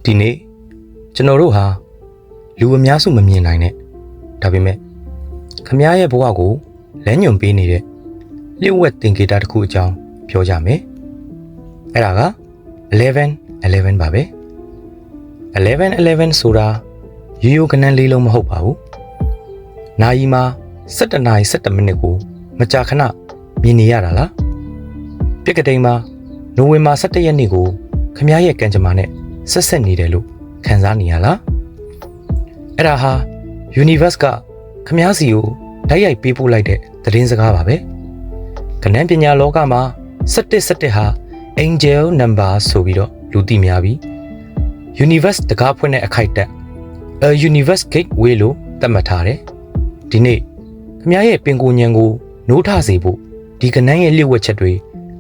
ဒီနေ့ကျွန်တော်တို့ဟာလူအများစုမမြင်နိုင်တဲ့ဒါပေမဲ့ခမည်းရဲ့ဘဝကိုလမ်းညွှန်ပေးနေတဲ့လျှို့ဝှက်သင်္ကေတတစ်ခုအကြောင်းပြောကြမယ်။အဲ့ဒါက1111ပါပဲ။1111ဆိုတာရိုးရိုးကဏ္ဍလေးလုံးမဟုတ်ပါဘူး။နာရီမှာ17နာရီ17မိနစ်ကိုမကြာခဏမြင်နေရတာလား။ပြက်ကတိန်မှာနိုဝင်ဘာ17ရက်နေ့ကိုခမည်းရဲ့ကံကြမ္မာနဲ့ဆက်ဆက်နေတယ်လို့ခံစားနေရလားအဲ့ဒါဟာ universe ကခမည်းစီကိုဓာတ်ရိုက်ပေးပို့လိုက်တဲ့သတင်းစကားပါပဲကဏ္ဍပညာလောကမှာ17ဟာ angel number ဆိုပြီးတော့လူသိများပြီး universe တကားဖွင့်တဲ့အခိုက်အတန့် a universe gateway လို့သတ်မှတ်ထားတယ်ဒီနေ့ခမည်းရဲ့ပင်ကိုဉဏ်ကိုနိုးထစေဖို့ဒီကဏ္ဍရဲ့လျှို့ဝှက်ချက်တွေ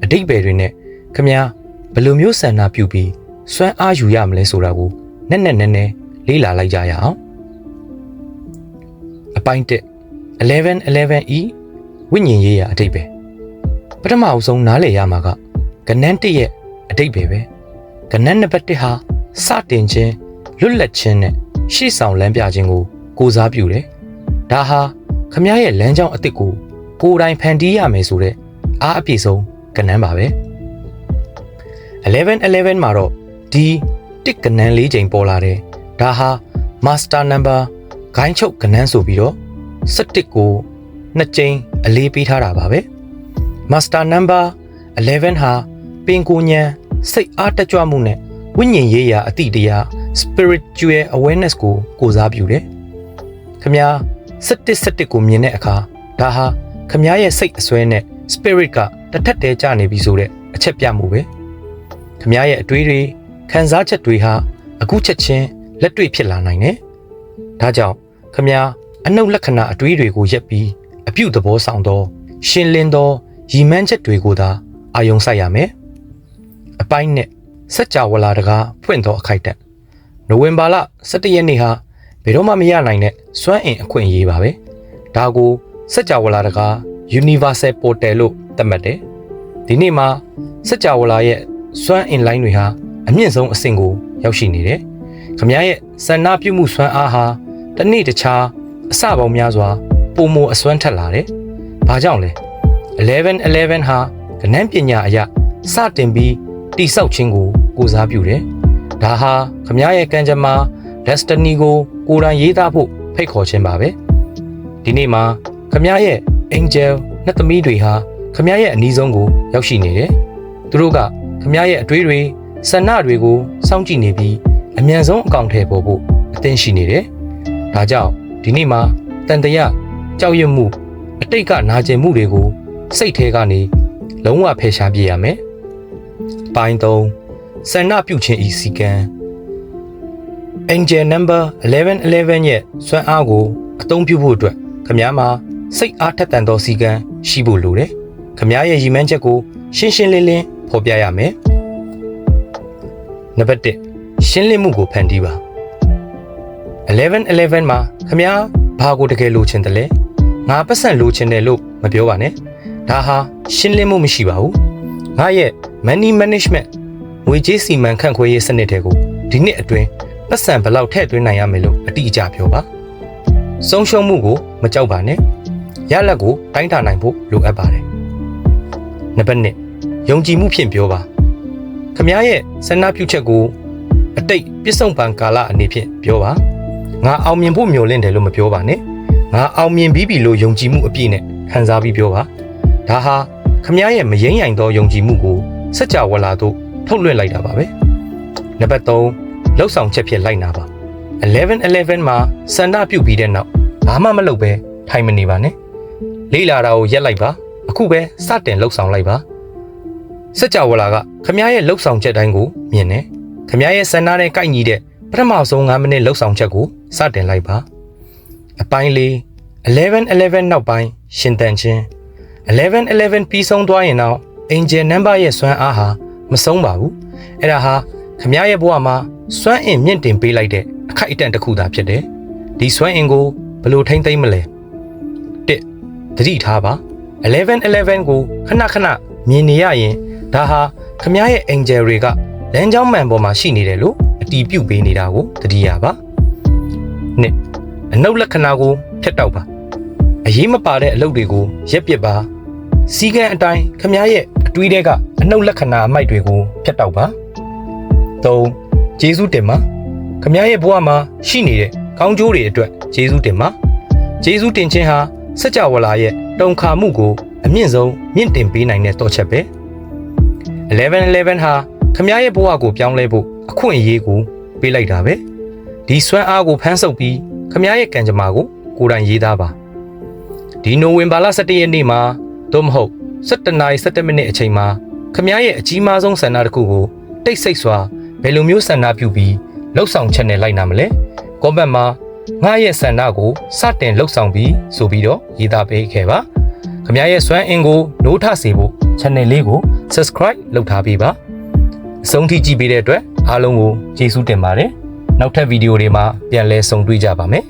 အတိတ်ပဲတွေနဲ့ခမည်းဘယ်လိုမျိုးဆန္ဒပြုပြီးစွမ်းအားယူရမလဲဆိုတာကိုနက်နက်နဲနဲလေ့လာလိုက်ကြရအောင်အပိုင်း1 11E ဝိညာဉ်ရေးရာအတိတ်ပဲပထမအဆုံးနားလည်ရမှာကကဏ္ဍ1ရဲ့အတိတ်ပဲကဏ္ဍနံပါတ်1ဟာစတင်ခြင်းလွတ်လပ်ခြင်းနဲ့ရှေ့ဆောင်လမ်းပြခြင်းကိုကိုစားပြုတယ်ဒါဟာခမည်းရဲ့လမ်းကြောင်းအသစ်ကိုကိုယ်တိုင်ဖန်တီးရမယ်ဆိုတဲ့အားအပြည့်ဆုံးကဏ္ဍပါပဲ1111မှာတော့ဒီတစ်ကဏ္ဍ၄ချိန်ပေါ်လာတယ်ဒါဟာ master number ဂိုင်းချုပ်ကဏ္ဍဆိုပြီးတော့17ကို2ချိန်အလေးပေးထားတာပါပဲ master number 11ဟာပင်ကိုဉဏ်စိတ်အားတက်ကြွမှုနဲ့ဝိညာဉ်ရေးရာအတိတရား spiritual awareness ကိုစားပြုတယ်ခမည်း17ကိုမြင်တဲ့အခါဒါဟာခမည်းရဲ့စိတ်အစွဲနဲ့ spirit ကတစ်ထက်တည်းကျနေပြီဆိုတဲ့အချက်ပြမှုပဲခမည်းရဲ့အတွေးတွေခံစားချက်တွေဟာအခုချက်ချင်းလက်တွေ့ဖြစ်လာနိုင်တယ်။ဒါကြောင့်ခမည်းအနုလက္ခဏာအတွေးတွေကိုရက်ပြီးအပြုသဘောဆောင်သောရှင်းလင်းသောရည်မှန်းချက်တွေကိုသာအာရုံစိုက်ရမယ်။အပိုင်းနဲ့စัจ java လာတကားဖွင့်သောအခိုက်အတန့်နိုဝင်ဘာလ17ရက်နေ့ဟာဘယ်တော့မှမရနိုင်တဲ့စွမ်းအင်အခွင့်အရေးပါပဲ။ဒါကိုစัจ java လာတကား universal portal လို့သတ်မှတ်တယ်။ဒီနေ့မှာစัจ java လာရဲ့စွမ်းအင်လိုင်းတွေဟာအမြင့်ဆုံးအဆင့်ကိုရောက်ရှိနေတယ်။ခမည်းရဲ့စန္ဒပြုမှုစွမ်းအားဟာတစ်နေ့တခြားအစပေါင်းများစွာပုံမအစွမ်းထက်လာတယ်။ဘာကြောင့်လဲ1111ဟာကဏ္ဍပညာအရာစတင်ပြီးတိဆောက်ခြင်းကိုစားပြုတယ်။ဒါဟာခမည်းရဲ့ကံကြမ္မာ destiny ကိုကိုယ်တိုင်ရေးသားဖို့ဖိတ်ခေါ်ခြင်းပါပဲ။ဒီနေ့မှာခမည်းရဲ့ angel နှစ်သမီးတွေဟာခမည်းရဲ့အနီးဆုံးကိုရောက်ရှိနေတယ်။သူတို့ကခမည်းရဲ့အတွေးတွေဆန္ဒတွေကိုစောင့်ကြည့်နေပြီးအမြန်ဆုံးအကောင့်ထဲပေါ်ဖို့အသင့်ရှိနေတယ်။ဒါကြောင့်ဒီနေ့မှာတန်တရာကြောက်ရွံ့မှုအတိတ်ကနာကျင်မှုတွေကိုစိတ်ထဲကနေလုံးဝဖယ်ရှားပြရမယ်။ပိုင်း3ဆန္ဒပြုခြင်းဤစီကံ Angel number 1111ရဲ့စွမ်းအားကိုအသုံးပြုဖို့အတွက်ခမည်းမှာစိတ်အားထက်သန်သောစီကံရှိဖို့လိုတယ်။ခမည်းရဲ့ရည်မှန်းချက်ကိုရှင်းရှင်းလင်းလင်းဖော်ပြရမယ်။နံပါတ်1ရှင်းလင်းမှုကိုဖန်တီးပါ1111မှာခမည်းဘာကိုတကယ်လိုချင်တယ်လဲငါပတ်စံလိုချင်တယ်လို့မပြောပါနဲ့ဒါဟာရှင်းလင်းမှုမရှိပါဘူးငါရဲ့ money management ငွေကြေးစီမံခန့်ခွဲရေးစနစ်တွေကိုဒီနှစ်အတွင်းပတ်စံဘယ်လောက်ထည့်သွင်းနိုင်ရမယ်လို့အတိအကျပြောပါဆုံးရှုံးမှုကိုမကြောက်ပါနဲ့ရလဒ်ကိုတိုင်းတာနိုင်ဖို့လိုအပ်ပါတယ်နံပါတ်2ယုံကြည်မှုဖြင့်ပြောပါခမည်းရဲ့ဆန္ဒပြုချက်ကိုအတိတ်ပြစ္ဆုတ်ပံကာလအနေဖြင့်ပြောပါငါအောင်မြင်ဖို့မျှော်လင့်တယ်လို့မပြောပါနဲ့ငါအောင်မြင်ပြီးပြီလို့ယုံကြည်မှုအပြည့်နဲ့ခံစားပြီးပြောပါဒါဟာခမည်းရဲ့မယိမ့်ရိုင်သောယုံကြည်မှုကိုစัจ java လာသို့ထုတ်လွှင့်လိုက်တာပါပဲနံပါတ်3လှုပ်ဆောင်ချက်ဖြင့်လိုက်နာပါ1111မှာဆန္ဒပြုပြီးတဲ့နောက်ဘာမှမလုပ်ပဲထိုင်မနေပါနဲ့လေ့လာတာကိုရက်လိုက်ပါအခုပဲစတင်လှုပ်ဆောင်လိုက်ပါစัจ java လာကခမည်းရဲ့လှုပ်ဆောင်ချက်တိုင်းကိုမြင်တယ်ခမည်းရဲ့ဆန္ဒနဲ့ကိုက်ညီတဲ့ပထမဆုံး9မိနစ်လှုပ်ဆောင်ချက်ကိုစတင်လိုက်ပါအပိုင်း4 1111နောက်ပိုင်းရှင်သန်ခြင်း1111ပြီးဆုံးသွားရင်တော့ angel number ရဲ့စွမ်းအားဟာမဆုံးပါဘူးအဲ့ဒါဟာခမည်းရဲ့ဘဝမှာစွမ်းအင်မြင့်တင်ပေးလိုက်တဲ့အခိုက်အတန့်တစ်ခုသာဖြစ်တယ်ဒီစွမ်းအင်ကိုဘယ်လိုထိမ့်သိမ်းမလဲ1သတိထားပါ1111ကိုခဏခဏမြင်နေရရင်ဒါဟာခမည်းရဲ့ angel တွေကလမ်းကြောင်းမှန်ပေါ်မှာရှိနေတယ်လို့အ တီးပြုတ်ပေးနေတာကိုသတိရပါနှစ်အနုလက္ခဏာကိုဖျက်တောက်ပါအရေးမပါတဲ့အလုပ်တွေကိုရက်ပစ်ပါစီကံအတိုင်းခမားရဲ့အတွေးတွေကအနုလက္ခဏာအမိုက်တွေကိုဖျက်တောက်ပါ3ကျေးဇူးတင်ပါခမားရဲ့ဘဝမှာရှိနေတဲ့ကောင်းကျိုးတွေအတွက်ကျေးဇူးတင်ပါကျေးဇူးတင်ခြင်းဟာစကြဝဠာရဲ့တုံခါမှုကိုအမြင့်ဆုံးမြင့်တင်ပေးနိုင်တဲ့တော့ချက်ပဲ11ဟာခမားရဲ့ဘဝကိုပြောင်းလဲဖို့အခွင့်အရေးကိုပေးလိုက်တာပဲဒီစွမ်းအားကိုဖမ်းဆုပ်ပြီးခမားရဲ့ကံကြမ္မာကိုကိုယ်တိုင်ရေးသားပါဒီနိုဝင်ဘာလ17ရက်နေ့မှာသို့မဟုတ်17:17မိနစ်အချိန်မှာခမားရဲ့အကြီးမားဆုံးဆန္ဒတစ်ခုကိုတိတ်ဆိတ်စွာဘယ်လိုမျိုးဆန္ဒပြုပြီးလှုပ်ဆောင်ချက်နဲ့လိုက်နာမလဲကောမန့်မှာငါရဲ့ဆန္ဒကိုစတင်လှုပ်ဆောင်ပြီးဆိုပြီးတော့ရေးသားပေးခဲ့ပါခမားရဲ့စွမ်းအင်ကိုနိုးထစေဖို့ channel လေးကို subscribe လုပ်ထားပေးပါအဆုံးထိကြည့်ပေးတဲ့အတွက်အားလုံးကိုကျေးဇူးတင်ပါတယ်နောက်ထပ်ဗီဒီယိုတွေမှာပြန်လည်ဆုံတွေ့ကြပါမယ်